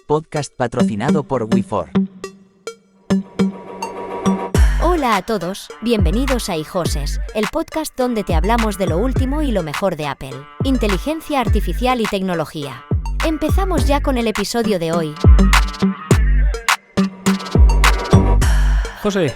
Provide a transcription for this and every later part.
podcast patrocinado por WeFor. Hola a todos, bienvenidos a iJoses, el podcast donde te hablamos de lo último y lo mejor de Apple, inteligencia artificial y tecnología. Empezamos ya con el episodio de hoy. José,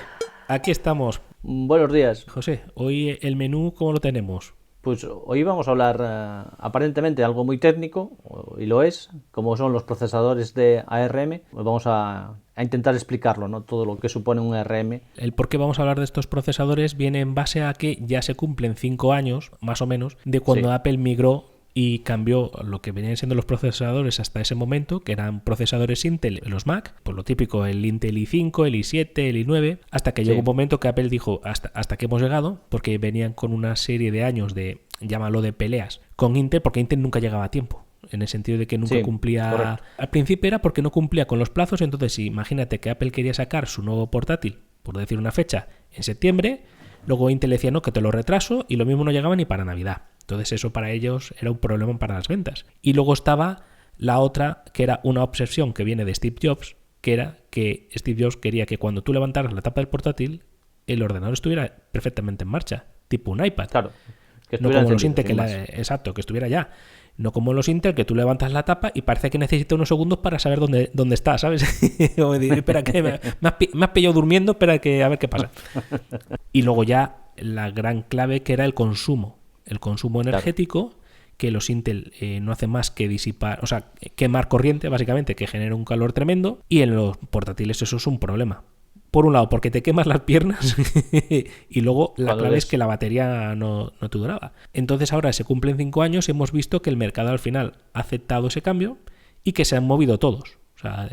aquí estamos. Buenos días. José, hoy el menú, ¿cómo lo tenemos? Pues hoy vamos a hablar aparentemente de algo muy técnico, y lo es, como son los procesadores de ARM. Pues vamos a intentar explicarlo, ¿no? Todo lo que supone un ARM. El por qué vamos a hablar de estos procesadores viene en base a que ya se cumplen 5 años, más o menos, de cuando Apple migró y cambió lo que venían siendo los procesadores hasta ese momento, que eran procesadores Intel en los Mac, por lo típico el Intel i5, el i7, el i9, hasta que llegó un momento que Apple dijo hasta que hemos llegado, porque venían con una serie de años de, llámalo de peleas, con Intel, porque Intel nunca llegaba a tiempo. En el sentido de que nunca cumplía. Correcto. Al principio era porque no cumplía con los plazos. Entonces, imagínate que Apple quería sacar su nuevo portátil, por decir una fecha, en septiembre. Luego Intel decía, no, que te lo retraso, y lo mismo no llegaba ni para Navidad. Entonces eso para ellos era un problema para las ventas. Y luego estaba la otra, que era una obsesión que viene de Steve Jobs, que era que Steve Jobs quería que cuando tú levantaras la tapa del portátil, el ordenador estuviera perfectamente en marcha, tipo un iPad. Claro. Que no como los Intel, que estuviera ya. No como los Intel, que tú levantas la tapa y parece que necesita unos segundos para saber dónde está, ¿sabes? O decir, espera, que me has pillado durmiendo, espera que a ver qué pasa. Y luego ya la gran clave, que era el consumo energético, que los Intel no hacen más que disipar, o sea, quemar corriente, básicamente, que genera un calor tremendo, y en los portátiles eso es un problema. Por un lado, porque te quemas las piernas y luego la clave es que la batería no te duraba. Entonces ahora se cumplen 5 años y hemos visto que el mercado al final ha aceptado ese cambio y que se han movido todos. O sea,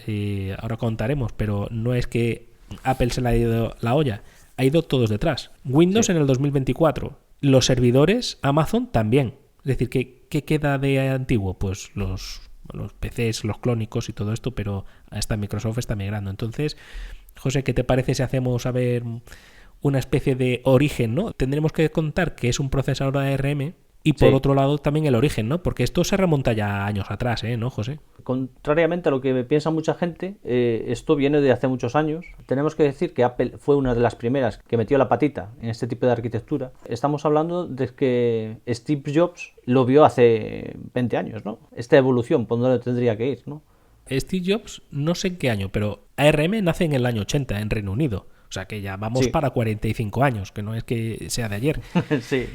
ahora contaremos, pero no es que Apple se le ha ido la olla, ha ido todos detrás. Windows en el 2024, los servidores, Amazon también. Es decir, ¿qué queda de antiguo? Pues los PCs, los clónicos y todo esto, pero hasta Microsoft está migrando. Entonces, José, ¿qué te parece si hacemos, a ver, una especie de origen, ¿no? Tendremos que contar que es un procesador ARM y por otro lado también el origen, ¿no? Porque esto se remonta ya años atrás, ¿no, José? Contrariamente a lo que piensa mucha gente, esto viene de hace muchos años. Tenemos que decir que Apple fue una de las primeras que metió la patita en este tipo de arquitectura. Estamos hablando de que Steve Jobs lo vio hace 20 años, ¿no? Esta evolución, por donde tendría que ir, ¿no? Steve Jobs, no sé en qué año, pero ARM nace en el año 80 en Reino Unido. O sea que ya vamos para 45 años, que no es que sea de ayer. Sí.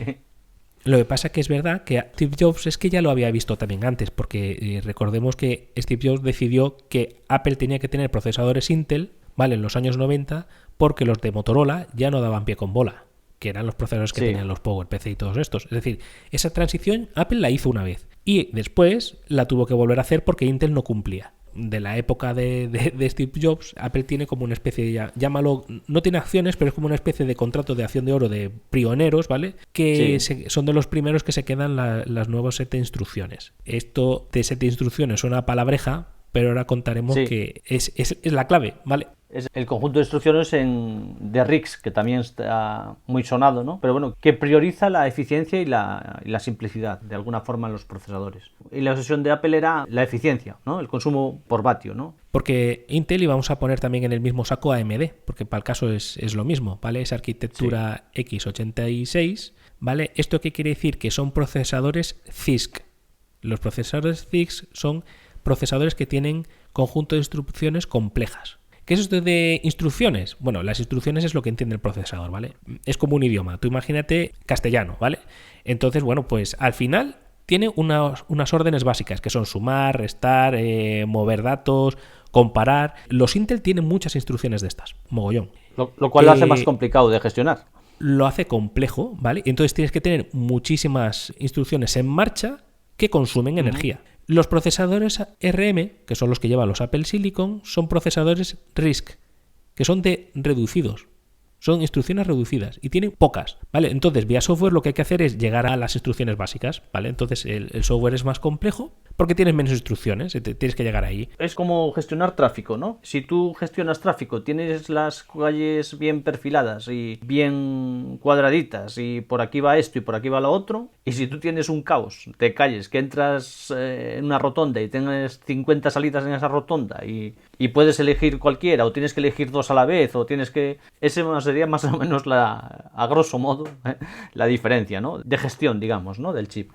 Lo que pasa que es verdad que Steve Jobs es que ya lo había visto también antes, porque recordemos que Steve Jobs decidió que Apple tenía que tener procesadores Intel, ¿vale?, en los años 90, porque los de Motorola ya no daban pie con bola, que eran los procesadores que tenían los PowerPC y todos estos. Es decir, esa transición Apple la hizo una vez y después la tuvo que volver a hacer porque Intel no cumplía. De la época de Steve Jobs, Apple tiene como una especie de, llámalo, no tiene acciones, pero es como una especie de contrato de acción de oro de pioneros, ¿vale? Que son de los primeros que se quedan las nuevas set de instrucciones. Esto de set de instrucciones suena palabreja, pero ahora contaremos que es la clave, ¿vale? Es el conjunto de instrucciones de RISC, que también está muy sonado, ¿no? Pero bueno, que prioriza la eficiencia y la simplicidad, de alguna forma, en los procesadores. Y la obsesión de Apple era la eficiencia, ¿no? El consumo por vatio, ¿no? Porque Intel, y vamos a poner también en el mismo saco AMD, porque para el caso es lo mismo, ¿vale? Es arquitectura x86, ¿vale? ¿Esto qué quiere decir? Que son procesadores CISC. Los procesadores CISC son procesadores que tienen conjunto de instrucciones complejas. ¿Qué es esto de instrucciones? Bueno, las instrucciones es lo que entiende el procesador, ¿vale? Es como un idioma. Tú imagínate castellano, ¿vale? Entonces, bueno, pues al final tiene unas órdenes básicas, que son sumar, restar, mover datos, comparar. Los Intel tienen muchas instrucciones de estas, mogollón. Lo cual lo hace más complicado de gestionar. Lo hace complejo, ¿vale? Entonces tienes que tener muchísimas instrucciones en marcha que consumen energía. Los procesadores ARM, que son los que llevan los Apple Silicon, son procesadores RISC, que son de reducidos. Son instrucciones reducidas y tienen pocas, ¿vale? Entonces, vía software lo que hay que hacer es llegar a las instrucciones básicas, ¿vale? Entonces, el software es más complejo porque tienes menos instrucciones y tienes que llegar ahí. Es como gestionar tráfico, ¿no? Si tú gestionas tráfico, tienes las calles bien perfiladas y bien cuadraditas y por aquí va esto y por aquí va lo otro, y si tú tienes un caos de calles que entras en una rotonda y tienes 50 salidas en esa rotonda y puedes elegir cualquiera o tienes que elegir dos a la vez o tienes que... Ese sería más o menos a grosso modo la diferencia, ¿no? De gestión, digamos, ¿no? Del chip.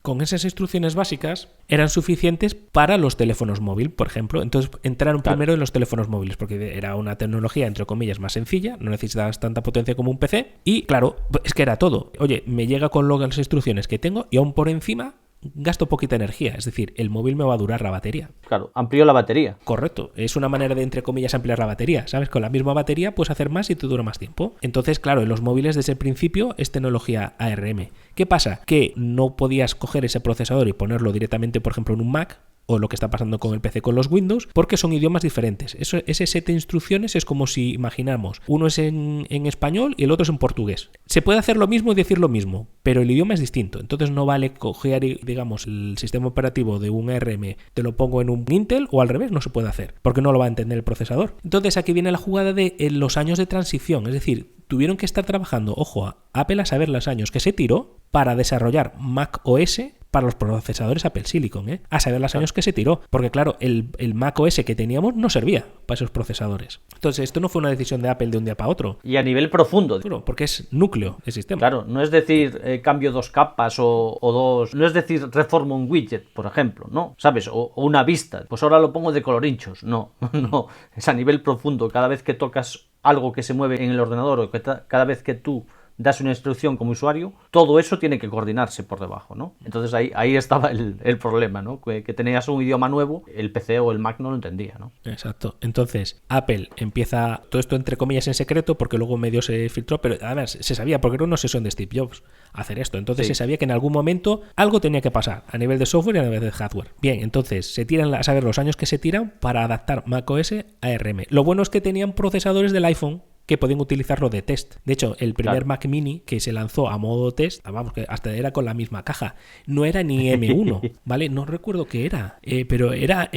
Con esas instrucciones básicas eran suficientes para los teléfonos móviles, por ejemplo. Entonces entraron primero en los teléfonos móviles porque era una tecnología, entre comillas, más sencilla, no necesitabas tanta potencia como un PC y, claro, es que era todo. Oye, me llega con las instrucciones que tengo y aún por encima gasto poquita energía, es decir, el móvil me va a durar la batería. Claro, amplió la batería. Correcto, es una manera de, entre comillas, ampliar la batería, ¿sabes? Con la misma batería puedes hacer más y te dura más tiempo. Entonces, claro, en los móviles desde el principio es tecnología ARM. ¿Qué pasa? Que no podías coger ese procesador y ponerlo directamente, por ejemplo, en un Mac, o lo que está pasando con el PC con los Windows, porque son idiomas diferentes. Ese set de instrucciones es como si imaginamos, uno es en español y el otro es en portugués. Se puede hacer lo mismo y decir lo mismo, pero el idioma es distinto. Entonces no vale coger, digamos, el sistema operativo de un ARM, te lo pongo en un Intel, o al revés, no se puede hacer, porque no lo va a entender el procesador. Entonces aquí viene la jugada de los años de transición, es decir, tuvieron que estar trabajando, ojo, a Apple a saber los años que se tiró para desarrollar Mac OS para los procesadores Apple Silicon, a saber los años que se tiró, porque claro, el Mac OS que teníamos no servía para esos procesadores. Entonces esto no fue una decisión de Apple de un día para otro. Y a nivel profundo. Porque es núcleo el sistema. Claro, no es decir cambio dos capas o dos, no es decir reformo un widget, por ejemplo, ¿no? ¿Sabes? O una vista, pues ahora lo pongo de colorinchos. No, no, es a nivel profundo. Cada vez que tocas algo que se mueve en el ordenador o cada vez que tú das una instrucción como usuario, todo eso tiene que coordinarse por debajo, ¿no? Entonces ahí estaba el problema, ¿no? Que tenías un idioma nuevo, el PC o el Mac no lo entendía, ¿no? Exacto. Entonces, Apple empieza todo esto entre comillas en secreto, porque luego medio se filtró, pero además se sabía, porque era una obsesión de Steve Jobs hacer esto. Entonces se sabía que en algún momento algo tenía que pasar a nivel de software y a nivel de hardware. Bien, entonces se tiran a saber los años que se tiran para adaptar macOS a ARM. Lo bueno es que tenían procesadores del iPhone que podían utilizarlo de test. De hecho, el primer Mac Mini que se lanzó a modo test, vamos, que hasta era con la misma caja, no era ni M1, ¿vale? No recuerdo qué era, pero era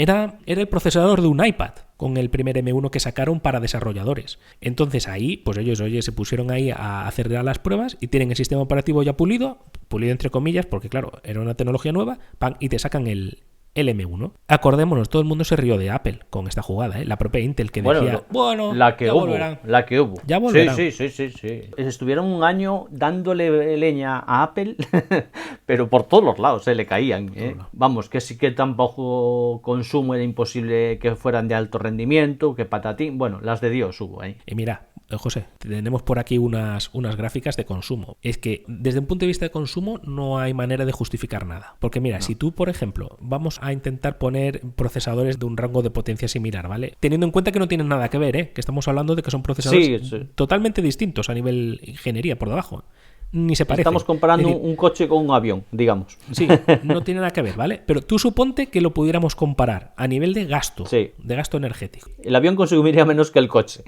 el procesador de un iPad con el primer M1 que sacaron para desarrolladores. Entonces ahí, pues ellos, se pusieron ahí a hacer las pruebas y tienen el sistema operativo ya pulido entre comillas, porque claro, era una tecnología nueva, y te sacan el M1. Acordémonos, todo el mundo se rió de Apple con esta jugada, La propia Intel que decía, la que hubo. Ya volverán. Sí. Estuvieron un año dándole leña a Apple, pero por todos los lados le caían. Vamos, que sí que tan bajo consumo era imposible que fueran de alto rendimiento, que patatín. Bueno, las de Dios hubo ahí. Y mira, José, tenemos por aquí unas gráficas de consumo. Es que desde un punto de vista de consumo no hay manera de justificar nada. Porque mira, si tú, por ejemplo, vamos a intentar poner procesadores de un rango de potencia similar, ¿vale? Teniendo en cuenta que no tienen nada que ver, que estamos hablando de que son procesadores totalmente distintos a nivel ingeniería por debajo. Ni se parece. Estamos comparando un coche con un avión, digamos. Sí, no tiene nada que ver, ¿vale? Pero tú suponte que lo pudiéramos comparar a nivel de gasto, de gasto energético. El avión consumiría menos que el coche.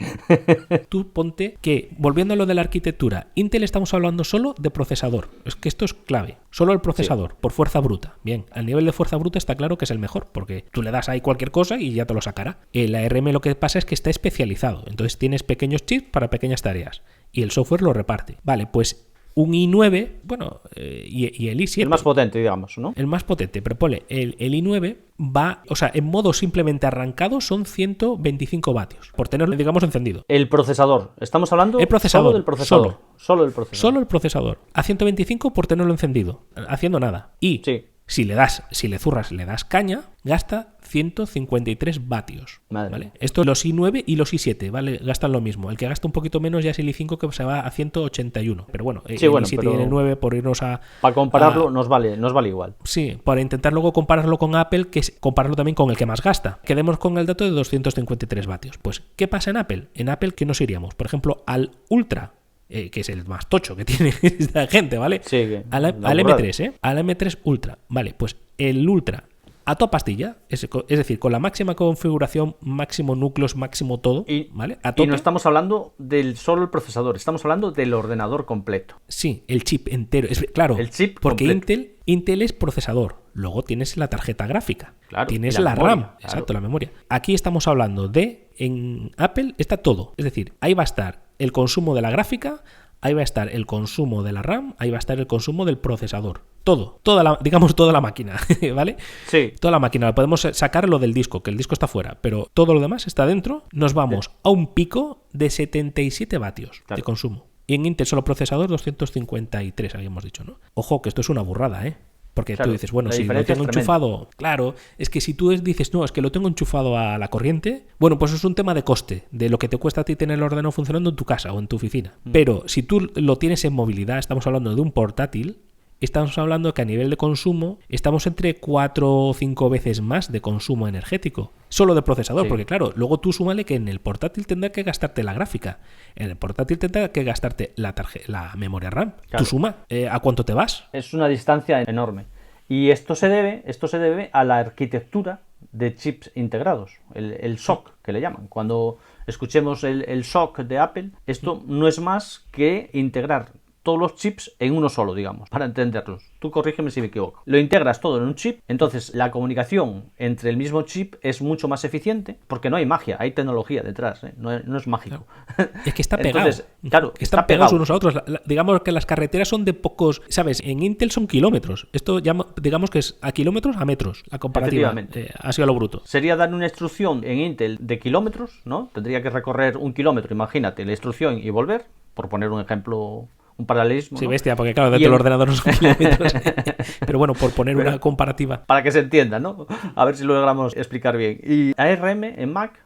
Tú ponte que, volviendo a lo de la arquitectura, Intel estamos hablando solo de procesador. Es que esto es clave. Solo el procesador, por fuerza bruta. Bien, al nivel de fuerza bruta está claro que es el mejor, porque tú le das ahí cualquier cosa y ya te lo sacará. El ARM lo que pasa es que está especializado. Entonces tienes pequeños chips para pequeñas tareas. Y el software lo reparte. Vale, pues un i9, y el i7. El más potente, digamos, ¿no? El más potente, pero ponle, el i9 va, o sea, en modo simplemente arrancado son 125 vatios, por tenerlo, digamos, encendido. El procesador, estamos hablando el procesador, solo del procesador. Solo el procesador. Solo el procesador. A 125 por tenerlo encendido, haciendo nada. Y si le zurras, le das caña, gasta 153 vatios. ¿Vale? Esto los i9 y los i7, ¿vale? Gastan lo mismo. El que gasta un poquito menos ya es el i5 que se va a 181. Pero bueno, el i7 y el i9 por irnos a... Para compararlo nos vale igual. Sí, para intentar luego compararlo con Apple, que es compararlo también con el que más gasta. Quedemos con el dato de 253 vatios. Pues, ¿qué pasa en Apple? En Apple, ¿qué nos iríamos? Por ejemplo, al Ultra, que es el más tocho que tiene esta gente, ¿vale? Sí, al M3, al M3 Ultra. Vale, pues el Ultra a toda pastilla. Es decir, con la máxima configuración, máximo núcleos, máximo todo, ¿vale? A tope. Y no estamos hablando del solo el procesador, estamos hablando del ordenador completo. Sí, el chip entero. Claro, el chip porque completo. Intel es procesador. Luego tienes la tarjeta gráfica. Claro, tienes la memoria, RAM. claro. Exacto, la memoria. Aquí estamos hablando en Apple está todo. Es decir, ahí va a estar el consumo de la gráfica, ahí va a estar el consumo de la RAM, ahí va a estar el consumo del procesador. Todo. Toda la máquina, ¿vale? Sí. Toda la máquina. Podemos sacar lo del disco, que el disco está fuera, pero todo lo demás está dentro. Nos vamos a un pico de 77 vatios de consumo. Y en Intel solo procesador 253, habíamos dicho, ¿no? Ojo, que esto es una burrada, ¿eh? Porque tú dices, bueno, si lo tengo enchufado, claro, es que si tú dices, no, es que lo tengo enchufado a la corriente, bueno, pues es un tema de coste, de lo que te cuesta a ti tener el ordenador funcionando en tu casa o en tu oficina. Pero si tú lo tienes en movilidad, estamos hablando de un portátil, estamos hablando que a nivel de consumo estamos entre 4 o 5 veces más de consumo energético. Solo de procesador, porque claro, luego tú súmale que en el portátil tendrá que gastarte la gráfica, en el portátil tendrá que gastarte la memoria RAM. Claro. Tú suma, ¿a cuánto te vas? Es una distancia enorme. Y esto se debe a la arquitectura de chips integrados, el SoC que le llaman. Cuando escuchemos el SoC de Apple, esto no es más que integrar todos los chips en uno solo, digamos, para entenderlos. Tú corrígeme si me equivoco. Lo integras todo en un chip, entonces la comunicación entre el mismo chip es mucho más eficiente, porque no hay magia, hay tecnología detrás, ¿eh? No es mágico. Claro. Es que está pegado. Entonces, claro, están pegados unos a otros. Digamos que las carreteras son de pocos, ¿sabes? En Intel son kilómetros. Esto digamos que es a kilómetros a metros, la comparativa. Así a lo bruto. Sería dar una instrucción en Intel de kilómetros, ¿no? Tendría que recorrer 1 kilómetro, imagínate, la instrucción y volver, por poner un ejemplo, un paralelismo. Sí, ¿no? bestia, porque claro, dentro del ordenador no son kilómetros. Pero bueno, por poner una comparativa. Para que se entienda, ¿no? A ver si lo logramos explicar bien. Y ARM en Mac,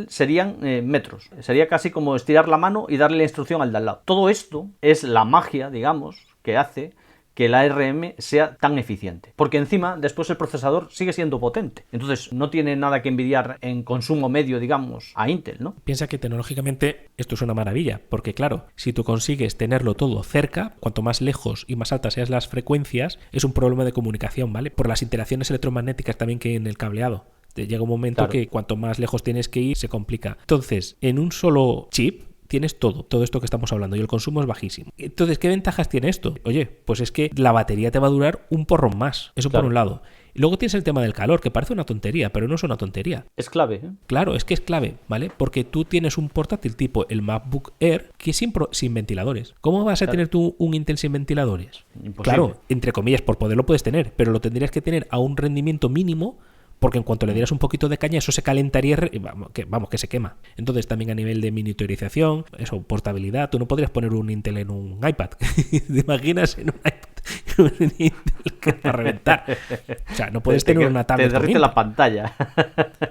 serían metros. Sería casi como estirar la mano y darle la instrucción al de al lado. Todo esto es la magia, digamos, que hace que el ARM sea tan eficiente. Porque encima, después el procesador sigue siendo potente. Entonces, no tiene nada que envidiar en consumo medio, digamos, a Intel, ¿no? Piensa que tecnológicamente esto es una maravilla. Porque claro, si tú consigues tenerlo todo cerca, cuanto más lejos y más altas sean las frecuencias, es un problema de comunicación, ¿vale? Por las interacciones electromagnéticas también que hay en el cableado. Llega un momento que cuanto más lejos tienes que ir, se complica. Entonces, en un solo chip tienes todo esto que estamos hablando y el consumo es bajísimo. Entonces, ¿qué ventajas tiene esto? Oye, pues es que la batería te va a durar un porrón más. Eso por un lado. Y luego tienes el tema del calor, que parece una tontería, pero no es una tontería. Es clave, ¿eh? Claro, es que es clave, ¿vale? Porque tú tienes un portátil tipo el MacBook Air que es sin ventiladores. ¿Cómo vas a tener tú un Intel sin ventiladores? Imposible. Claro, entre comillas, por poder lo puedes tener, pero lo tendrías que tener a un rendimiento mínimo, porque en cuanto le dieras un poquito de caña, eso se calentaría, que se quema. Entonces también a nivel de miniaturización, eso, portabilidad, tú no podrías poner un Intel en un iPad. ¿Te imaginas en un iPad un Intel que va a reventar? O sea, no puedes tener una tablet. Te derrite la pantalla.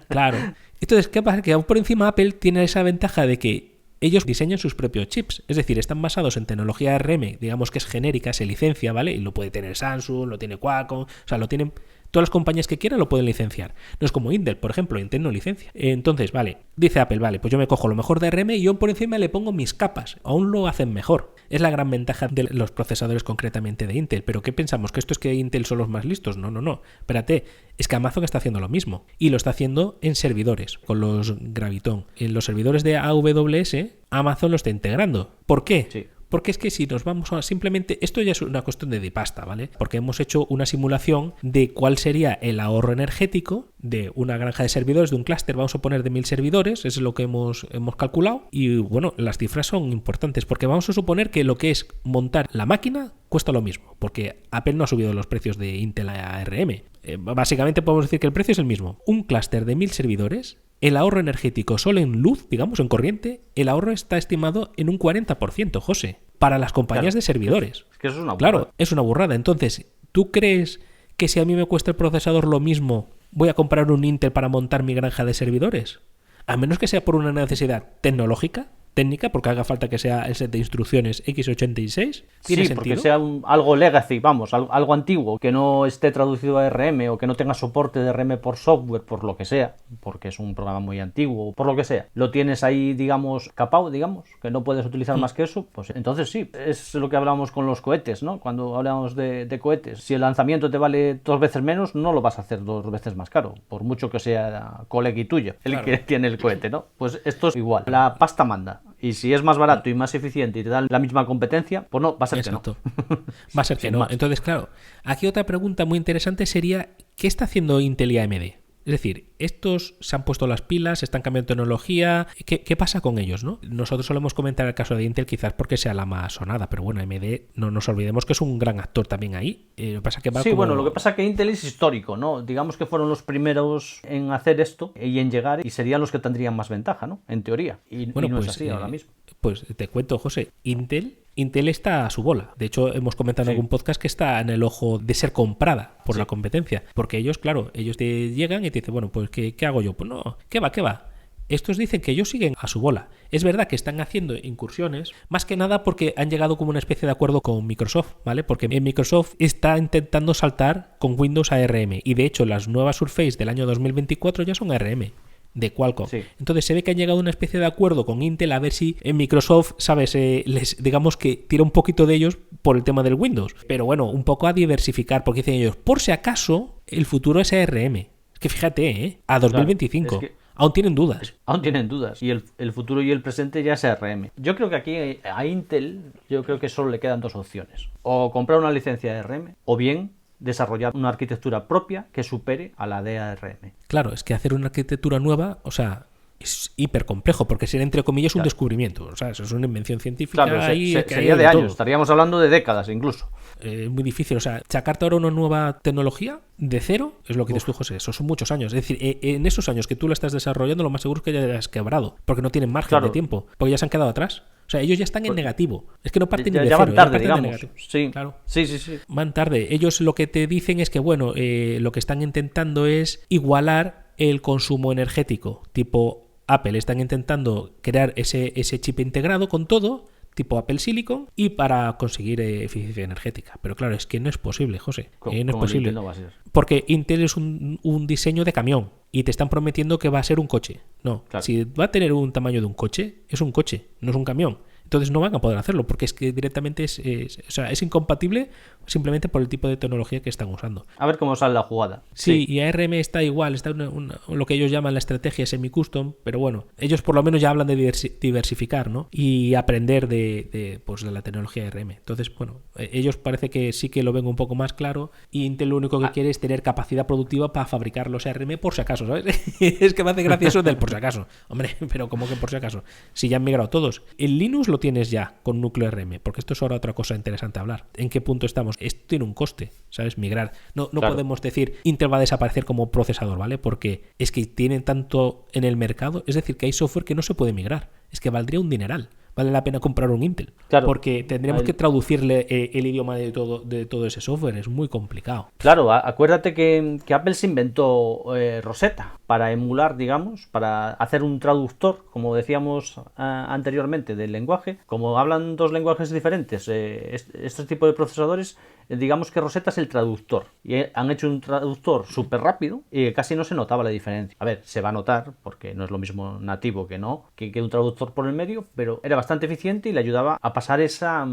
Claro. Entonces, ¿qué pasa? Que aún por encima Apple tiene esa ventaja de que ellos diseñan sus propios chips, es decir, están basados en tecnología ARM, digamos que es genérica, se licencia, ¿vale? Y lo puede tener Samsung, lo tiene Qualcomm, o sea, lo tienen todas las compañías que quieran, lo pueden licenciar. No es como Intel, por ejemplo, Intel no licencia. Entonces, vale, dice Apple, vale, pues yo me cojo lo mejor de ARM y yo por encima le pongo mis capas, aún lo hacen mejor. Es la gran ventaja de los procesadores concretamente de Intel, pero ¿qué pensamos? ¿Que esto es que Intel son los más listos? No, espérate, es que Amazon está haciendo lo mismo y lo está haciendo en servidores, con los Graviton. En los servidores de AWS, Amazon lo está integrando. ¿Por qué? Sí. Porque es que si nos vamos a simplemente... Esto ya es una cuestión de pasta, ¿vale? Porque hemos hecho una simulación de cuál sería el ahorro energético de una granja de servidores, de un clúster, vamos a poner de 1000 servidores, eso es lo que hemos calculado. Y bueno, las cifras son importantes porque vamos a suponer que lo que es montar la máquina cuesta lo mismo, porque Apple no ha subido los precios de Intel a ARM. Básicamente podemos decir que el precio es el mismo. Un clúster de 1000 servidores, el ahorro energético solo en luz, digamos en corriente, el ahorro está estimado en un 40%, José, para las compañías de servidores. Es que eso es una burrada. Claro, es una burrada. Entonces, ¿tú crees que si a mí me cuesta el procesador lo mismo, voy a comprar un Intel para montar mi granja de servidores? A menos que sea por una necesidad tecnológica, técnica, porque haga falta que sea el set de instrucciones x86. Sí, porque sea algo legacy, vamos, algo antiguo, que no esté traducido a RM o que no tenga soporte de RM por software, por lo que sea, porque es un programa muy antiguo, por lo que sea. Lo tienes ahí, digamos, capado, digamos, que no puedes utilizar más que eso, pues entonces sí, es lo que hablábamos con los cohetes, ¿no? Cuando hablamos de cohetes, si el lanzamiento te vale 2 veces menos, no lo vas a hacer 2 veces más caro, por mucho que sea colegui tuyo el que tiene el cohete, ¿no? Pues esto es igual, la pasta manda. Y si es más barato y más eficiente y te dan la misma competencia, pues no, va a ser Exacto. que no. Va a ser que no. Más. Entonces, claro, aquí otra pregunta muy interesante sería, ¿qué está haciendo Intel y AMD? Es decir, estos se han puesto las pilas, están cambiando tecnología. ¿Qué pasa con ellos, no? Nosotros solemos comentar el caso de Intel quizás porque sea la más sonada, pero bueno, AMD no nos olvidemos que es un gran actor también ahí. Lo que pasa que va Sí, como... bueno, lo que pasa es que Intel es histórico, ¿no? Digamos que fueron los primeros en hacer esto y en llegar, y serían los que tendrían más ventaja, ¿no? En teoría. Y no pues, es así ahora mismo. Pues te cuento, José, Intel está a su bola. De hecho, hemos comentado en algún podcast que está en el ojo de ser comprada por la competencia. Porque ellos, claro, ellos te llegan y te dicen, bueno, pues ¿qué hago yo? Pues no, ¿qué va? Estos dicen que ellos siguen a su bola. Es verdad que están haciendo incursiones, más que nada porque han llegado como una especie de acuerdo con Microsoft, ¿vale? Porque Microsoft está intentando saltar con Windows a ARM. Y de hecho, las nuevas Surface del año 2024 ya son ARM. De Qualcomm. Sí. Entonces se ve que han llegado a una especie de acuerdo con Intel a ver si en Microsoft, ¿sabes? Les digamos que tira un poquito de ellos por el tema del Windows. Pero bueno, un poco a diversificar, porque dicen ellos, por si acaso, el futuro es ARM. Es que fíjate, a 2025. Claro, es que aún tienen dudas. Aún tienen dudas. Y el futuro y el presente ya es ARM. Yo creo que aquí a Intel, yo creo que solo le quedan 2 opciones. O comprar una licencia de ARM, o bien desarrollar una arquitectura propia que supere a la de ARM. Claro, es que hacer una arquitectura nueva, o sea, es hiper complejo, porque sería entre comillas un descubrimiento. O sea, eso es una invención científica. Claro, sería de años, estaríamos hablando de décadas incluso. Muy difícil, o sea, sacarte ahora una nueva tecnología de cero, es lo que dices tú, José, eso son muchos años. Es decir, en esos años que tú la estás desarrollando, lo más seguro es que ya has quebrado, porque no tienen margen de tiempo, porque ya se han quedado atrás. O sea, ellos ya están en negativo. Es que no parten ni de ya cero. Van tarde, digamos. Sí. Claro. Sí. Van tarde. Ellos lo que te dicen es que, bueno, lo que están intentando es igualar el consumo energético. Tipo Apple, están intentando crear ese chip integrado con todo, tipo Apple Silicon, y para conseguir eficiencia energética. Pero claro, es que no es posible, José. No es posible. No va a ser. Porque Intel es un diseño de camión y te están prometiendo que va a ser un coche. No, claro. Si va a tener un tamaño de un coche, es un coche, no es un camión. Entonces no van a poder hacerlo porque es que directamente es incompatible simplemente por el tipo de tecnología que están usando. A ver cómo sale la jugada. Sí, y ARM está igual, está lo que ellos llaman la estrategia semi-custom, pero bueno, ellos por lo menos ya hablan de diversificar, ¿no? Y aprender de la tecnología ARM. Entonces, bueno, ellos parece que sí que lo ven un poco más claro y Intel lo único que quiere es tener capacidad productiva para fabricar los ARM por si acaso, ¿sabes? Es que me hace gracia eso del por si acaso. Hombre, pero ¿cómo que por si acaso? Si ya han migrado todos. El Linux lo tienes ya con núcleo ARM, porque esto es ahora otra cosa interesante a hablar. ¿En qué punto estamos? Esto tiene un coste, ¿sabes? Migrar. No claro. Podemos decir Intel va a desaparecer como procesador, ¿vale? Porque es que tienen tanto en el mercado, es decir, que hay software que no se puede migrar. Es que valdría un dineral. Vale la pena comprar un Intel. Claro. Porque tendríamos que traducirle el idioma de todo ese software. Es muy complicado. Claro, acuérdate que Apple se inventó Rosetta para emular, digamos, para hacer un traductor, como decíamos anteriormente, del lenguaje. Como hablan 2 lenguajes diferentes, este tipo de procesadores, digamos que Rosetta es el traductor. Y han hecho un traductor súper rápido y casi no se notaba la diferencia. A ver, se va a notar, porque no es lo mismo nativo que un traductor por el medio, pero era bastante eficiente y le ayudaba a pasar esa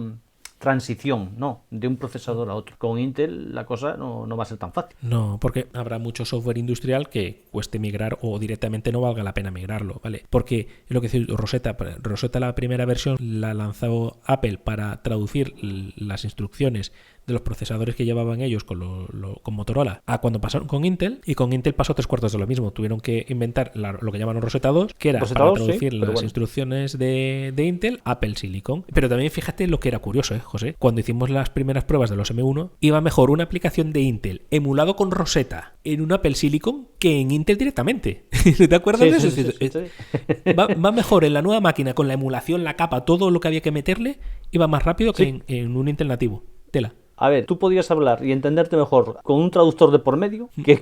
transición, ¿no? De un procesador a otro. Con Intel la cosa no va a ser tan fácil. No, porque habrá mucho software industrial que cueste migrar o directamente no valga la pena migrarlo, ¿vale? Porque es lo que dice Rosetta, la primera versión la lanzó Apple para traducir las instrucciones de los procesadores que llevaban ellos con Motorola a cuando pasaron con Intel, y con Intel pasó 3/4 de lo mismo. Tuvieron que inventar lo que llaman Rosetta 2, que era para traducir las instrucciones de Intel a Apple Silicon. Pero también fíjate lo que era curioso, José. Cuando hicimos las primeras pruebas de los M1, iba mejor una aplicación de Intel emulado con Rosetta en un Apple Silicon que en Intel directamente. ¿Te acuerdas de eso? Sí. Va mejor en la nueva máquina con la emulación, la capa, todo lo que había que meterle, iba más rápido que en un Intel nativo. Tela. A ver, tú podías hablar y entenderte mejor con un traductor de por medio que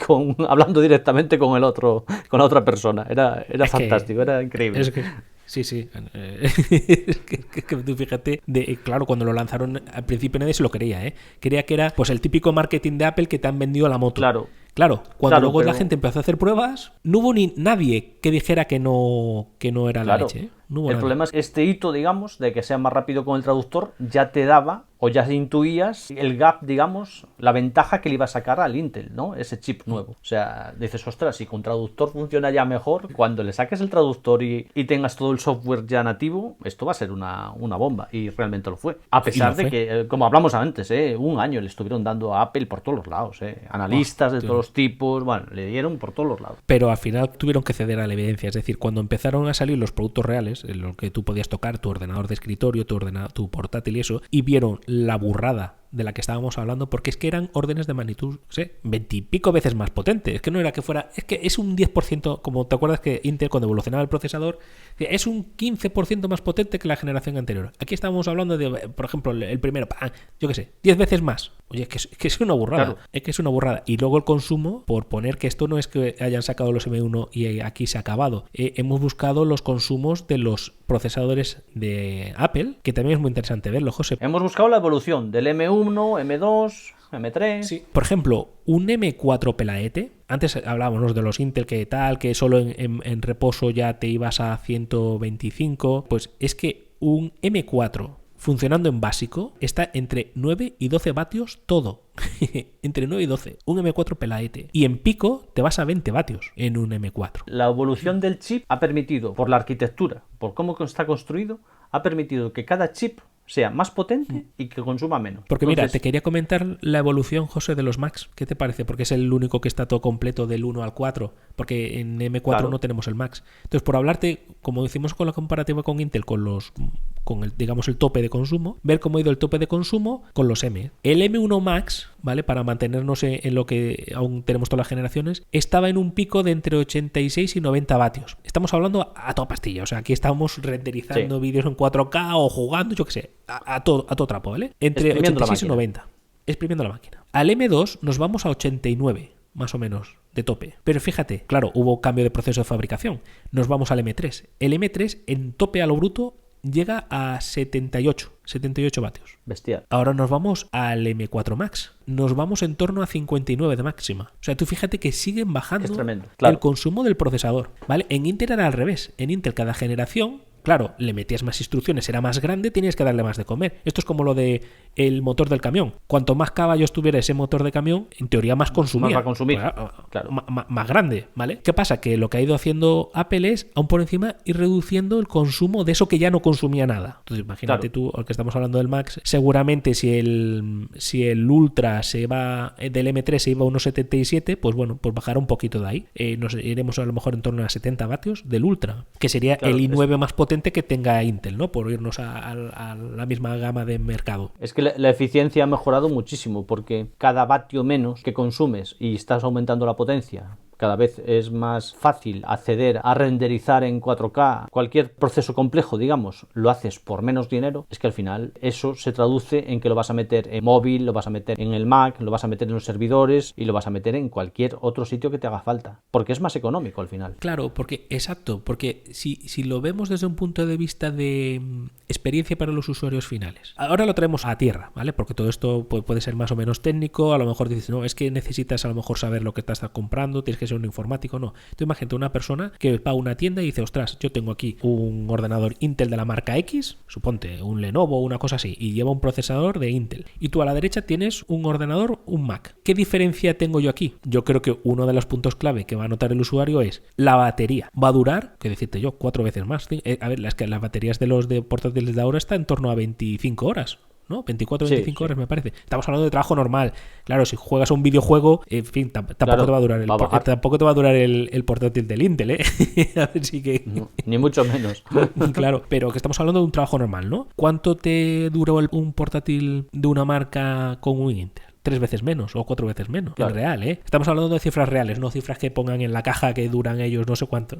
hablando directamente con el otro, con la otra persona. Era fantástico, era increíble. Sí, sí. Que tú fíjate, claro, cuando lo lanzaron al principio nadie se lo creía, ¿eh? Creía que era pues el típico marketing de Apple que te han vendido la moto. Claro, cuando luego la gente empezó a hacer pruebas, no hubo ni nadie que dijera que no era la leche, ¿eh? No hubo el nadie. problema es que este hito, digamos, de que sea más rápido con el traductor, ya te daba o ya intuías el gap, digamos, la ventaja que le iba a sacar al Intel, ¿no? Ese chip nuevo. O sea, dices, ostras, si con traductor funciona ya mejor, cuando le saques el traductor y tengas todo el software ya nativo, esto va a ser una bomba. Y realmente lo fue. A pesar de que, como hablamos antes, un año le estuvieron dando a Apple por todos los lados, analistas de todos los tipos, bueno, le dieron por todos los lados. Pero al final tuvieron que ceder a la evidencia, es decir, cuando empezaron a salir los productos reales, en lo que tú podías tocar, tu ordenador de escritorio, tu portátil y eso, y vieron la burrada de la que estábamos hablando, porque es que eran órdenes de magnitud, no sé, 20 y pico veces más potente. Es que no era que fuera, es que es un 10%, como te acuerdas que Intel cuando evolucionaba el procesador, es un 15% más potente que la generación anterior. Aquí estábamos hablando de, por ejemplo, el primero, yo qué sé, 10 veces más. Oye, es que es una burrada, claro. Es que es una burrada. Y luego el consumo, por poner que esto no es que hayan sacado los M1 y aquí se ha acabado. Hemos buscado los consumos de los procesadores de Apple, que también es muy interesante verlo, José. Hemos buscado la evolución del M1, M2, M3... Sí. Por ejemplo, un M4 pelaete, antes hablábamos de los Intel que tal, que solo en reposo ya te ibas a 125, pues es que un M4 funcionando en básico está entre 9 y 12 vatios todo. Entre 9 y 12. Un M4 pelaete. Y en pico te vas a 20 vatios en un M4. La evolución del chip ha permitido, por la arquitectura, por cómo está construido, ha permitido que cada chip sea más potente y que consuma menos. Porque mira, te quería comentar la evolución, José, de los Macs. ¿Qué te parece? Porque es el único que está todo completo del 1 al 4, porque en M4 no tenemos el Max. Entonces, por hablarte, como decimos con la comparativa con Intel, con el, digamos, el tope de consumo, ver cómo ha ido el tope de consumo con los M. El M1 Max, ¿vale? Para mantenernos en lo que aún tenemos todas las generaciones, estaba en un pico de entre 86 y 90 vatios. Estamos hablando a toda pastilla, o sea, aquí estamos renderizando vídeos en 4K o jugando, yo qué sé, a todo trapo, ¿vale? Entre 86 y 90. Exprimiendo la máquina. Al M2 nos vamos a 89, más o menos, de tope. Pero fíjate, claro, hubo cambio de proceso de fabricación. Nos vamos al M3. El M3 en tope a lo bruto llega a 78 vatios. Bestial. Ahora nos vamos al M4 Max. Nos vamos en torno a 59 de máxima. O sea, tú fíjate que siguen bajando el consumo del procesador, ¿vale? En Intel era al revés. En Intel cada generación, claro, le metías más instrucciones, era más grande, tenías que darle más de comer. Esto es como lo de el motor del camión. Cuanto más caballos tuviera ese motor de camión, en teoría más consumía. Más va a consumir. Claro. Más grande, ¿vale? ¿Qué pasa? Que lo que ha ido haciendo Apple es, aún por encima, ir reduciendo el consumo de eso que ya no consumía nada. Entonces, imagínate tú, al que estamos hablando del Max, seguramente si el Ultra se va del M3 se iba a unos 77, pues bueno, pues bajará un poquito de ahí. Nos iremos a lo mejor en torno a 70 vatios del Ultra, que sería el i9 más potente que tenga Intel, ¿no? Por irnos a la misma gama de mercado. Es que la eficiencia ha mejorado muchísimo, porque cada vatio menos que consumes y estás aumentando la potencia, cada vez es más fácil acceder a renderizar en 4K. Cualquier proceso complejo, digamos, lo haces por menos dinero. Es que al final eso se traduce en que lo vas a meter en móvil, lo vas a meter en el Mac, lo vas a meter en los servidores y lo vas a meter en cualquier otro sitio que te haga falta. Porque es más económico al final. Claro, porque si lo vemos desde un punto de vista de experiencia para los usuarios finales. Ahora lo traemos a tierra, ¿vale? Porque todo esto puede ser más o menos técnico. A lo mejor dices, no, es que necesitas a lo mejor saber lo que estás comprando, tienes que ser un informático, no. Tú imagínate una persona que va a una tienda y dice, ostras, yo tengo aquí un ordenador Intel de la marca X, suponte un Lenovo o una cosa así, y lleva un procesador de Intel. Y tú a la derecha tienes un ordenador, un Mac. ¿Qué diferencia tengo yo aquí? Yo creo que uno de los puntos clave que va a notar el usuario es la batería. Va a durar, que decirte yo, 4 veces más. A ver, las baterías de los portátiles de ahora están en torno a 25 horas. ¿No? 24 o 25 horas me parece. Estamos hablando de trabajo normal. Claro, si juegas un videojuego, en fin, tampoco te va a durar el portátil del Intel, ¿eh? A ver si que... No, ni mucho menos. Claro, pero que estamos hablando de un trabajo normal, ¿no? ¿Cuánto te duró un portátil de una marca con un Intel? 3 veces menos o 4 veces menos, Claro. en real, ¿eh? Estamos hablando de cifras reales, no cifras que pongan en la caja que duran ellos no sé cuánto.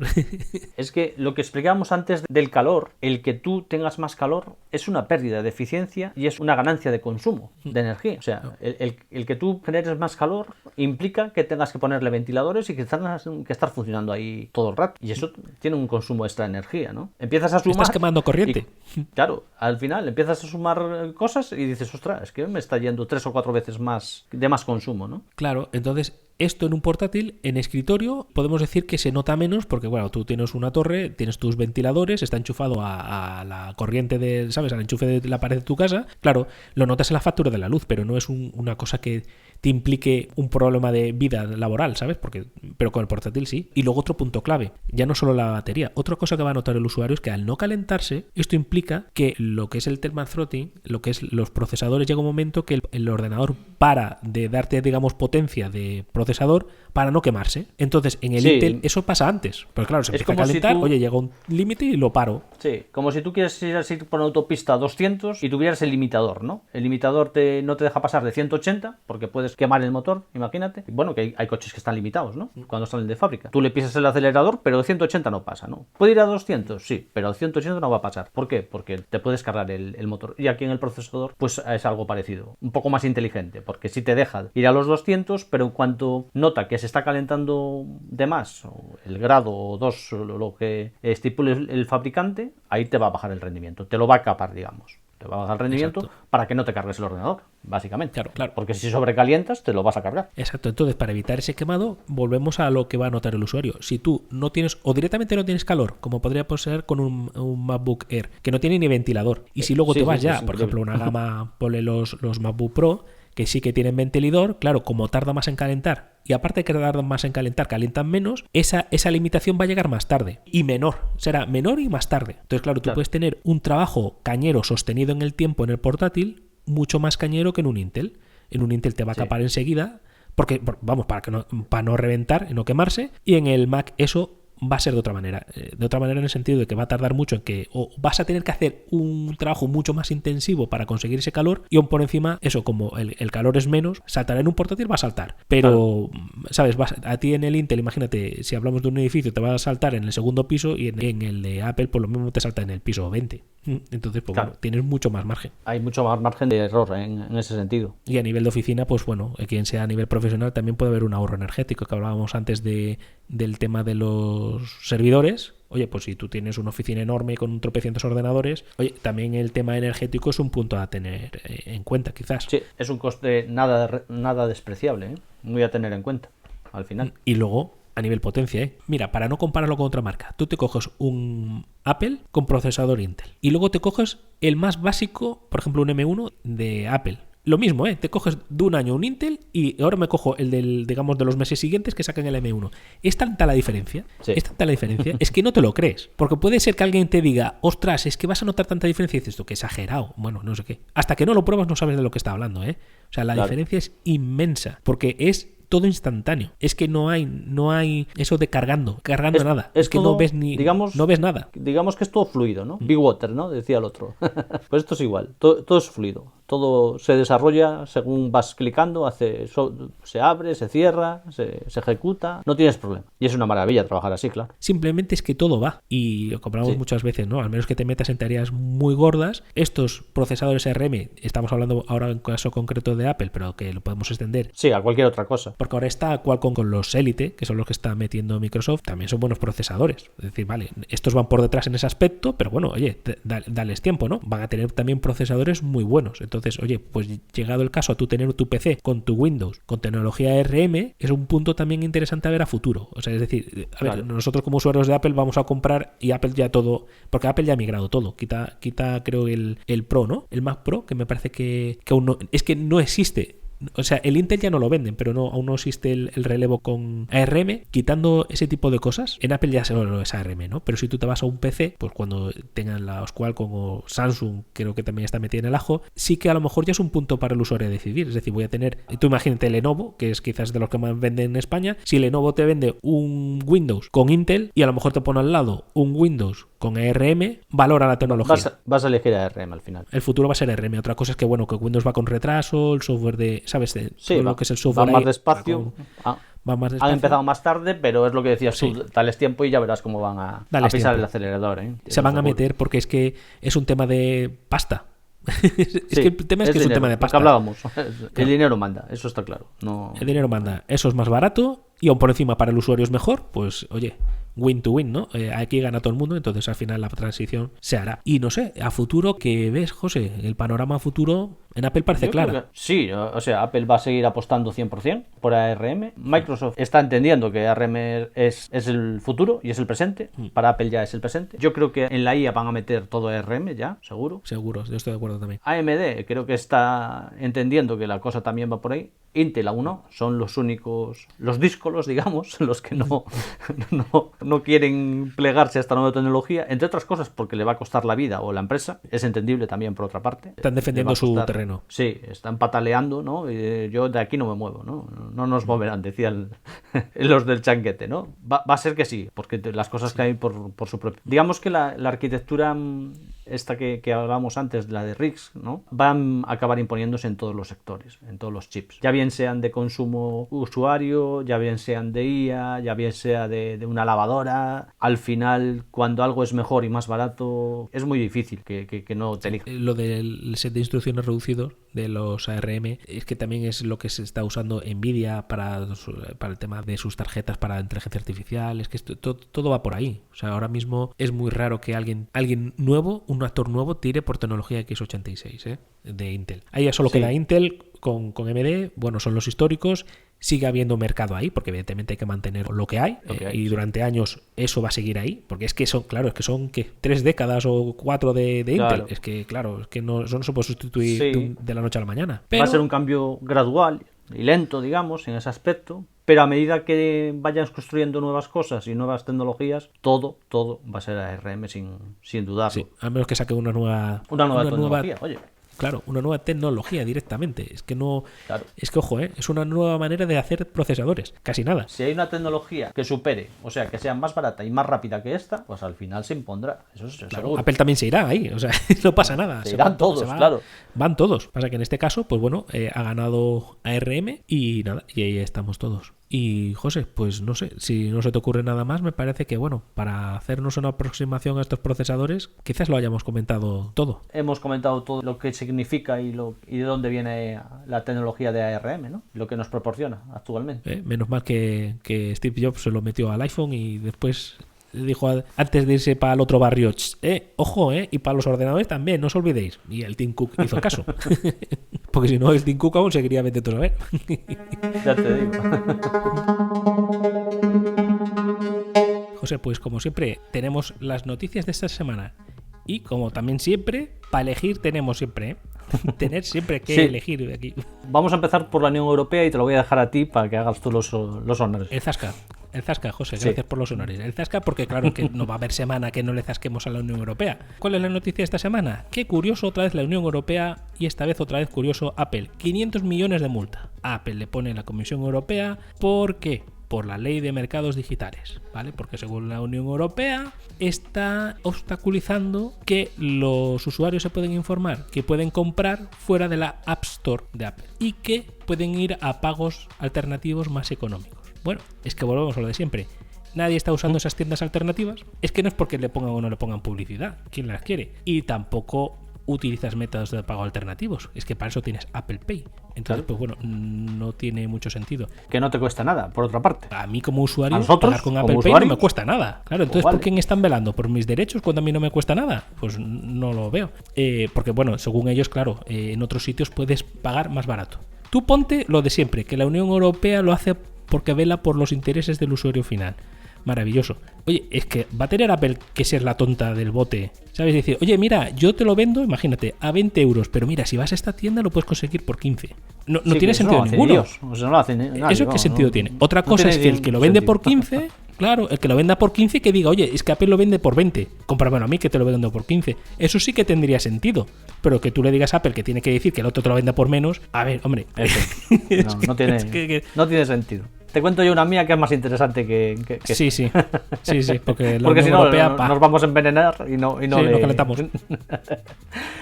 Es que lo que explicábamos antes del calor, el que tú tengas más calor es una pérdida de eficiencia y es una ganancia de consumo de energía. O sea, el que tú generes más calor implica que tengas que ponerle ventiladores y que tengas que estar funcionando ahí todo el rato. Y eso tiene un consumo extra de energía, ¿no? Empiezas a sumar... Estás quemando corriente. y, claro, al final empiezas a sumar cosas y dices, ostras, es que me está yendo 3 o 4 veces más de más consumo, ¿no? Claro, entonces esto en un portátil, en escritorio, podemos decir que se nota menos porque, bueno, tú tienes una torre, tienes tus ventiladores, está enchufado a la corriente de, ¿sabes? Al enchufe de la pared de tu casa. Claro, lo notas en la factura de la luz, pero no es una cosa que te implique un problema de vida laboral, ¿sabes? Pero con el portátil sí. Y luego otro punto clave, ya no solo la batería. Otra cosa que va a notar el usuario es que al no calentarse, esto implica que lo que es el thermal throttling, lo que es los procesadores, llega un momento que el ordenador para de darte, digamos, potencia de procesador para no quemarse. Entonces, en el Sí. Intel eso pasa antes. Pues claro, se Es empieza a como si calentar, tú- oye, llega un límite y lo paro. Sí, como si tú quieres ir por una autopista a 200 y tuvieras el limitador, ¿no? El limitador no te deja pasar de 180 porque puedes quemar el motor, imagínate. Bueno, que hay coches que están limitados, ¿no? Cuando salen de fábrica. Tú le pisas el acelerador, pero de 180 no pasa, ¿no? ¿Puede ir a 200? Sí, pero a 180 no va a pasar. ¿Por qué? Porque te puedes cargar el motor. Y aquí en el procesador, pues es algo parecido. Un poco más inteligente, porque sí te deja ir a los 200, pero en cuanto nota que se está calentando de más, o el grado o 2, lo que estipule el fabricante, ahí te va a bajar el rendimiento. Te lo va a capar, digamos. Te va a bajar el rendimiento Exacto. para que no te cargues el ordenador, básicamente. Claro, claro. Porque si sobrecalientas, te lo vas a cargar. Exacto, entonces para evitar ese quemado volvemos a lo que va a notar el usuario. Si tú no tienes o directamente no tienes calor, como podría ser con un MacBook Air, que no tiene ni ventilador, y si luego Sí, te vas sí, ya, es por increíble. ejemplo, una gama, ponle los MacBook Pro, que sí que tienen ventilador, claro, como tarda más en calentar, y aparte de que tardan más en calentar, calientan menos, esa limitación va a llegar más tarde, y menor, será menor y más tarde. Entonces, claro, tú Claro. puedes tener un trabajo cañero sostenido en el tiempo en el portátil, mucho más cañero que en un Intel. En un Intel te va a Sí. capar enseguida, vamos, para no reventar y no quemarse, y en el Mac eso va a ser de otra manera. De otra manera en el sentido de que va a tardar mucho en que o vas a tener que hacer un trabajo mucho más intensivo para conseguir ese calor y aún por encima, eso como el calor es menos, saltará en un portátil, va a saltar. Pero, ¿sabes? A ti en el Intel, imagínate, si hablamos de un edificio, te va a saltar en el segundo piso y en el de Apple, por lo mismo te salta en el piso 20. Entonces, pues Claro. bueno, tienes mucho más margen. Hay mucho más margen de error en ese sentido. Y a nivel de oficina, pues bueno, quien sea a nivel profesional también puede haber un ahorro energético, que hablábamos antes del tema de los servidores. Oye, pues si tú tienes una oficina enorme con un tropecientos ordenadores, oye, también el tema energético es un punto a tener en cuenta, quizás. Sí, es un coste nada despreciable, ¿eh? Muy a tener en cuenta, al final. Y luego, a nivel potencia, ¿eh? Mira, para no compararlo con otra marca, tú te coges un Apple con procesador Intel y luego te coges el más básico, por ejemplo, un M1 de Apple. Lo mismo, ¿eh? Te coges de un año un Intel y ahora me cojo el digamos, de los meses siguientes que sacan el M1. Es tanta la diferencia, Sí. es que no te lo crees. Porque puede ser que alguien te diga, ostras, es que vas a notar tanta diferencia y dices tú, que exagerado. Bueno, no sé qué. Hasta que no lo pruebas no sabes de lo que está hablando, ¿eh? O sea, la Claro. diferencia es inmensa porque es todo instantáneo. Es que no hay eso de cargando nada. Es que todo, no ves ni digamos, no ves nada. Digamos que es todo fluido, ¿no? Big Water, ¿no? Decía el otro. Pues esto es igual, todo es fluido. Todo se desarrolla según vas clicando, se abre, se cierra, se ejecuta, no tienes problema. Y es una maravilla trabajar así, claro. Simplemente es que todo va. Y lo compramos Sí. muchas veces, ¿no? Al menos que te metas en tareas muy gordas. Estos procesadores ARM, estamos hablando ahora en caso concreto de Apple, pero que lo podemos extender. Sí, a cualquier otra cosa. Porque ahora está Qualcomm con los Elite, que son los que está metiendo Microsoft, también son buenos procesadores. Es decir, vale, estos van por detrás en ese aspecto, pero bueno, oye, dales tiempo, ¿no? Van a tener también procesadores muy buenos. Entonces, oye, pues llegado el caso a tú tener tu PC con tu Windows, con tecnología ARM, es un punto también interesante a ver a futuro. O sea, es decir, a ver, Claro. nosotros como usuarios de Apple vamos a comprar y Apple ya todo, porque Apple ya ha migrado todo. Quita creo el Pro, ¿no? El Mac Pro, que me parece que aún no, es que no existe. O sea, el Intel ya no lo venden, pero aún no existe el relevo con ARM. Quitando ese tipo de cosas, en Apple ya solo es ARM, ¿no? Pero si tú te vas a un PC, pues cuando tengan los Qualcomm o Samsung, creo que también está metida en el ajo, sí que a lo mejor ya es un punto para el usuario decidir. Es decir, voy a tener, tú imagínate Lenovo, que es quizás de los que más venden en España. Si Lenovo te vende un Windows con Intel y a lo mejor te pone al lado un Windows con ARM, valora la tecnología. Vas a elegir ARM al final. El futuro va a ser ARM. Otra cosa es que, bueno, que Windows va con retraso, el software de, ¿sabes? Sí, lo que es el software va más despacio. Va más despacio. Han empezado más tarde, pero es lo que decías tú, dales tiempo y ya verás cómo van a pisar tiempo. el acelerador. Se van a meter porque es que es un tema de pasta. Que el tema es que es un tema de pasta. Lo que hablábamos. El dinero manda, eso está claro. No... El dinero manda. Eso es más barato y aún por encima para el usuario es mejor. Pues oye, win to win, ¿no? Aquí gana todo el mundo, entonces al final la transición se hará. Y no sé, a futuro, ¿qué ves, José? El panorama futuro en Apple parece claro. Sí, o sea, Apple va a seguir apostando 100% por ARM. Microsoft está entendiendo que ARM es el futuro y es el presente. Para Apple ya es el presente. Yo creo que en la IA van a meter todo ARM ya, seguro. Seguro, yo estoy de acuerdo también. AMD creo que está entendiendo que la cosa también va por ahí. Intel aún no, son los únicos, los díscolos, digamos, los que no quieren plegarse a esta nueva tecnología, entre otras cosas porque le va a costar la vida o la empresa, es entendible también por otra parte. Están defendiendo su terreno. Sí, están pataleando, ¿no? Yo de aquí no me muevo, ¿no? No nos moverán, decían los del changuete, ¿no? Va a ser que sí, porque las cosas caen por su propio... Digamos que la arquitectura esta que hablábamos antes, la de RISC, ¿no? Van a acabar imponiéndose en todos los sectores, en todos los chips. Ya bien sean de consumo usuario, ya bien sean de IA, ya bien sea de una lavadora. Al final, cuando algo es mejor y más barato, es muy difícil que no te elija. Lo del set de instrucciones reducidos de los ARM es que también es lo que se está usando Nvidia para el tema de sus tarjetas para inteligencia artificial. Es que todo va por ahí. O sea, ahora mismo es muy raro que alguien nuevo, un actor nuevo, tire por tecnología x86 de Intel. Ahí ya solo queda Intel con AMD, bueno, son los históricos. Sigue habiendo mercado ahí, porque evidentemente hay que mantener lo que hay, y durante años eso va a seguir ahí, porque es que son 3 décadas o 4 de claro. Intel. Es que, claro, es que eso no se puede sustituir de la noche a la mañana. Pero... va a ser un cambio gradual y lento, digamos, en ese aspecto, pero a medida que vayas construyendo nuevas cosas y nuevas tecnologías, todo va a ser ARM sin dudarlo. Sí, al menos que saque una nueva tecnología, oye. Claro, una nueva tecnología directamente. Es que no. Claro. Es que, ojo, es una nueva manera de hacer procesadores. Casi nada. Si hay una tecnología que supere, o sea, que sea más barata y más rápida que esta, pues al final se impondrá. Eso es seguro. Apple también se irá ahí. O sea, no pasa nada. Se irán todos, claro. Van todos. Pasa que en este caso, pues bueno, ha ganado ARM y nada, y ahí estamos todos. Y José, pues no sé, si no se te ocurre nada más, me parece que bueno, para hacernos una aproximación a estos procesadores, quizás lo hayamos comentado todo. Hemos comentado todo lo que significa y de dónde viene la tecnología de ARM, ¿no? Lo que nos proporciona actualmente. Menos mal que Steve Jobs se lo metió al iPhone y después le dijo antes de irse para el otro barrio, ojo, y para los ordenadores también, no os olvidéis. Y el Tim Cook hizo caso. Porque si no, el Tim Cook aún seguiría vete todo a ver. Ya te digo. José, pues como siempre, tenemos las noticias de esta semana. Y como también siempre, para elegir tenemos siempre, tener siempre que elegir aquí. Vamos a empezar por la Unión Europea y te lo voy a dejar a ti para que hagas tú los honores. El Zasca, José, gracias por los honores. El Zasca porque claro que no va a haber semana que no le zasquemos a la Unión Europea. ¿Cuál es la noticia de esta semana? Qué curioso otra vez la Unión Europea y esta vez otra vez curioso Apple. 500 millones de multa. Apple le pone en la Comisión Europea. ¿Por qué? Por la ley de mercados digitales, ¿vale? Porque según la Unión Europea está obstaculizando que los usuarios se pueden informar que pueden comprar fuera de la App Store de Apple y que pueden ir a pagos alternativos más económicos. Bueno, es que volvemos a lo de siempre. Nadie está usando esas tiendas alternativas. Es que no es porque le pongan o no le pongan publicidad. ¿Quién las quiere? Y tampoco utilizas métodos de pago alternativos. Es que para eso tienes Apple Pay. Entonces, pues bueno, no tiene mucho sentido. Que no te cuesta nada, por otra parte. A mí como usuario, pagar con Apple Pay no me cuesta nada. Claro, entonces, ¿por quién están velando? ¿Por mis derechos cuando a mí no me cuesta nada? Pues no lo veo. Porque bueno, según ellos, claro, en otros sitios puedes pagar más barato. Tú ponte lo de siempre, que la Unión Europea lo hace porque vela por los intereses del usuario final. Maravilloso. Oye, es que va a tener Apple que ser la tonta del bote. ¿Sabes? Decir, oye, mira, yo te lo vendo, imagínate, a 20 euros, pero mira, si vas a esta tienda lo puedes conseguir por 15. No tiene sentido ninguno. ¿Eso qué sentido tiene? Otra cosa es que el que lo vende por 15, claro, el que lo venda por 15 que diga, oye, es que Apple lo vende por 20, cómpramelo a mí que te lo vendo por 15. Eso sí que tendría sentido. Pero que tú le digas a Apple que tiene que decir que el otro te lo venda por menos, a ver, hombre. No tiene sentido. Te cuento yo una mía que es más interesante que Sí, porque la porque si Unión no Europea, nos vamos a envenenar y no sí, nos calentamos.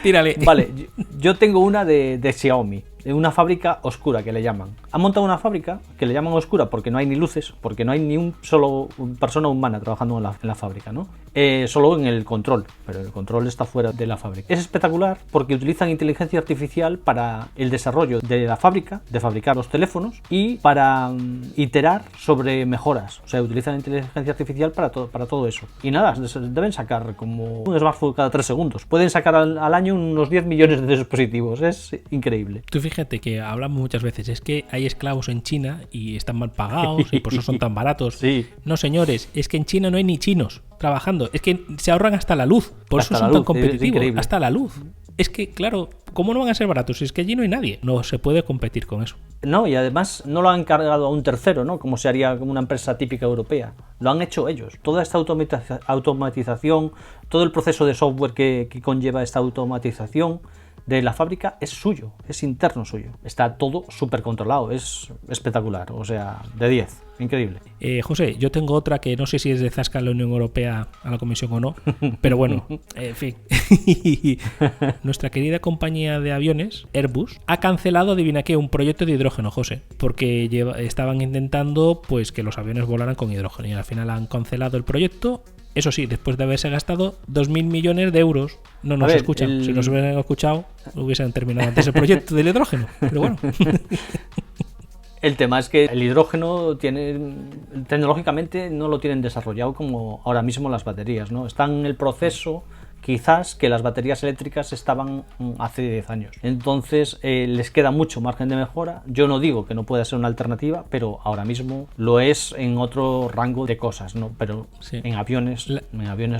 Tírale. Vale, yo tengo una de Xiaomi, de una fábrica oscura que le llaman. Han montado una fábrica que le llaman oscura porque no hay ni luces, porque no hay ni un solo persona humana trabajando en la fábrica, ¿no? Solo en el control, pero el control está fuera de la fábrica. Es espectacular porque utilizan inteligencia artificial para el desarrollo de la fábrica, de fabricar los teléfonos y para iterar sobre mejoras. O sea, utilizan inteligencia artificial para todo eso. Y nada, deben sacar como un smartphone cada 3 segundos. Pueden sacar al año unos 10 millones de dispositivos. Es increíble. Tú fíjate que hablamos muchas veces, es que hay esclavos en China y están mal pagados y por eso son tan baratos. Sí. No, señores, es que en China no hay ni chinos trabajando. Es que se ahorran hasta la luz. Por Hasta eso la son tan luz, competitivos. es Hasta la luz. Es que, claro, ¿cómo no van a ser baratos? Si es que allí no hay nadie. No se puede competir con eso. No, y además no lo han encargado a un tercero, ¿no? Como se haría como una empresa típica europea. Lo han hecho ellos. Toda esta automatización, todo el proceso de software que conlleva esta automatización de la fábrica es suyo, es interno suyo. Está todo súper controlado, es espectacular, o sea, de 10, increíble. José, yo tengo otra que no sé si es de zasca a la Unión Europea, a la Comisión o no, pero bueno, en fin. Nuestra querida compañía de aviones, Airbus, ha cancelado, adivina qué, un proyecto de hidrógeno, José, porque estaban intentando pues que los aviones volaran con hidrógeno y al final han cancelado el proyecto. Eso sí, después de haberse gastado 2.000 millones de euros. No nos escuchan. Si nos hubieran escuchado, hubiesen terminado antes el proyecto del hidrógeno. Pero bueno. El tema es que el hidrógeno tecnológicamente no lo tienen desarrollado como ahora mismo las baterías, ¿no? Están en el proceso quizás que las baterías eléctricas estaban hace 10 años. Entonces les queda mucho margen de mejora. Yo no digo que no pueda ser una alternativa, pero ahora mismo lo es en otro rango de cosas, ¿no? Pero sí. en aviones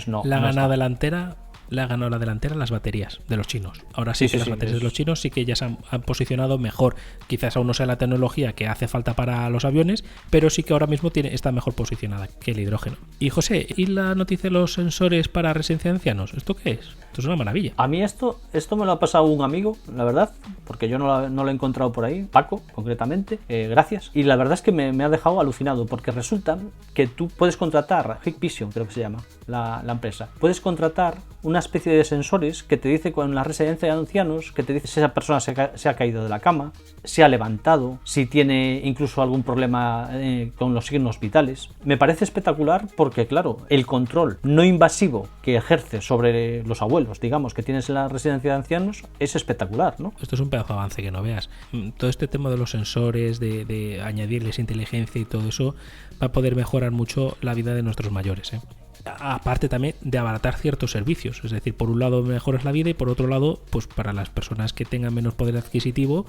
no. La no ganada delantera. Le ha ganado la delantera las baterías de los chinos. Ahora sí, las baterías de los chinos sí que ya se han posicionado mejor. Quizás aún no sea la tecnología que hace falta para los aviones, pero sí que ahora mismo está mejor posicionada que el hidrógeno. Y José, ¿y la noticia de los sensores para residencia de ancianos? ¿Esto qué es? Esto es una maravilla. A mí esto me lo ha pasado un amigo, la verdad, porque yo no lo he encontrado por ahí, Paco, concretamente, gracias. Y la verdad es que me ha dejado alucinado, porque resulta que tú puedes contratar, Hikvision creo que se llama la empresa, puedes contratar una especie de sensores que te dice con la residencia de ancianos, que te dice si esa persona se ha caído de la cama, se ha levantado, si tiene incluso algún problema con los signos vitales. Me parece espectacular porque, claro, el control no invasivo que ejerce sobre los abuelos, digamos, que tienes en la residencia de ancianos, es espectacular, ¿no? Esto es un pedazo de avance que no veas. Todo este tema de los sensores, de añadirles inteligencia y todo eso, va a poder mejorar mucho la vida de nuestros mayores, ¿eh? Aparte también de abaratar ciertos servicios, es decir, por un lado mejoras la vida y por otro lado, pues para las personas que tengan menos poder adquisitivo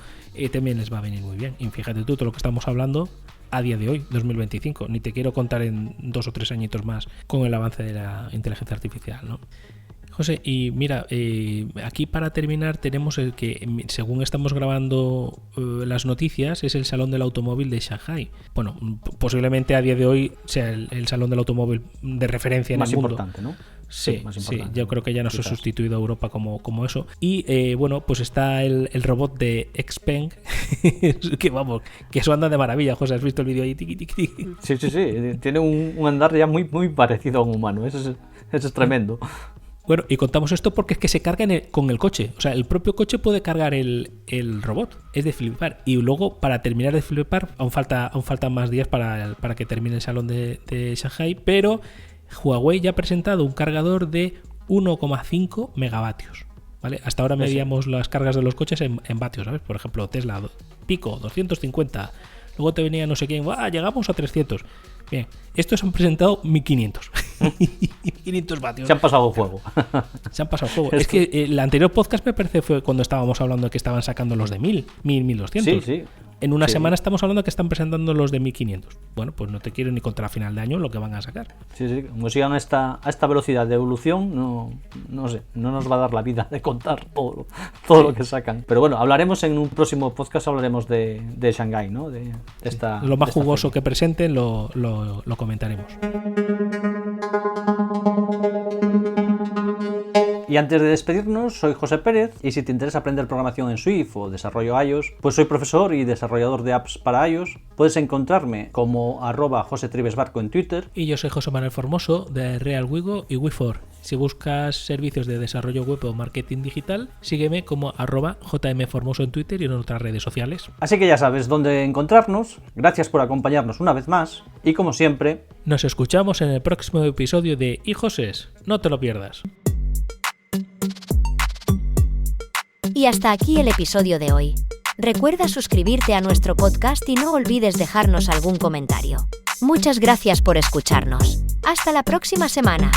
también les va a venir muy bien. Y fíjate tú, todo lo que estamos hablando a día de hoy, 2025, ni te quiero contar en 2 o 3 añitos más con el avance de la inteligencia artificial, ¿no? José, y mira, aquí para terminar tenemos el que, según estamos grabando las noticias, es el Salón del Automóvil de Shanghái. Bueno, posiblemente a día de hoy sea el Salón del Automóvil de referencia en el mundo. Más importante, ¿no? Sí, yo creo que ya nos ha sustituido a Europa como eso. Y bueno, pues está el robot de Xpeng, que vamos, que eso anda de maravilla, José, ¿has visto el vídeo ahí? Tiqui, tiqui, tiqui. Sí, tiene un andar ya muy, muy parecido a un humano, eso es tremendo. Bueno, y contamos esto porque es que se carga con el coche. O sea, el propio coche puede cargar el robot. Es de flipar. Y luego, para terminar de flipar, aún faltan más días para que termine el salón de Shanghái. Pero Huawei ya ha presentado un cargador de 1,5 megavatios. ¿Vale? Hasta ahora medíamos las cargas de los coches en vatios, ¿sabes? Por ejemplo, Tesla, pico, 250. Luego te venía no sé quién, llegamos a 300. Bien, estos han presentado 1500. 1500 vatios. Se han pasado el juego. Es que el anterior podcast me parece fue cuando estábamos hablando de que estaban sacando los de 1200. Sí. En una semana estamos hablando de que están presentando los de 1500. Bueno, pues no te quiero ni contra final de año lo que van a sacar. Sí, como sigan a esta velocidad de evolución, no sé, no nos va a dar la vida de contar todo lo que sacan. Pero bueno, hablaremos en un próximo podcast, hablaremos de Shanghái, ¿no? De esta, lo más de esta jugoso feria que presenten lo comentaremos. Y antes de despedirnos, soy José Pérez y si te interesa aprender programación en Swift o desarrollo iOS, pues soy profesor y desarrollador de apps para iOS. Puedes encontrarme como @josetribesbarco en Twitter. Y yo soy José Manuel Formoso de RealWigo y WeFor. Si buscas servicios de desarrollo web o marketing digital, sígueme como @jmformoso en Twitter y en otras redes sociales. Así que ya sabes dónde encontrarnos. Gracias por acompañarnos una vez más y como siempre, nos escuchamos en el próximo episodio de iJoses. No te lo pierdas. Y hasta aquí el episodio de hoy. Recuerda suscribirte a nuestro podcast y no olvides dejarnos algún comentario. Muchas gracias por escucharnos. Hasta la próxima semana.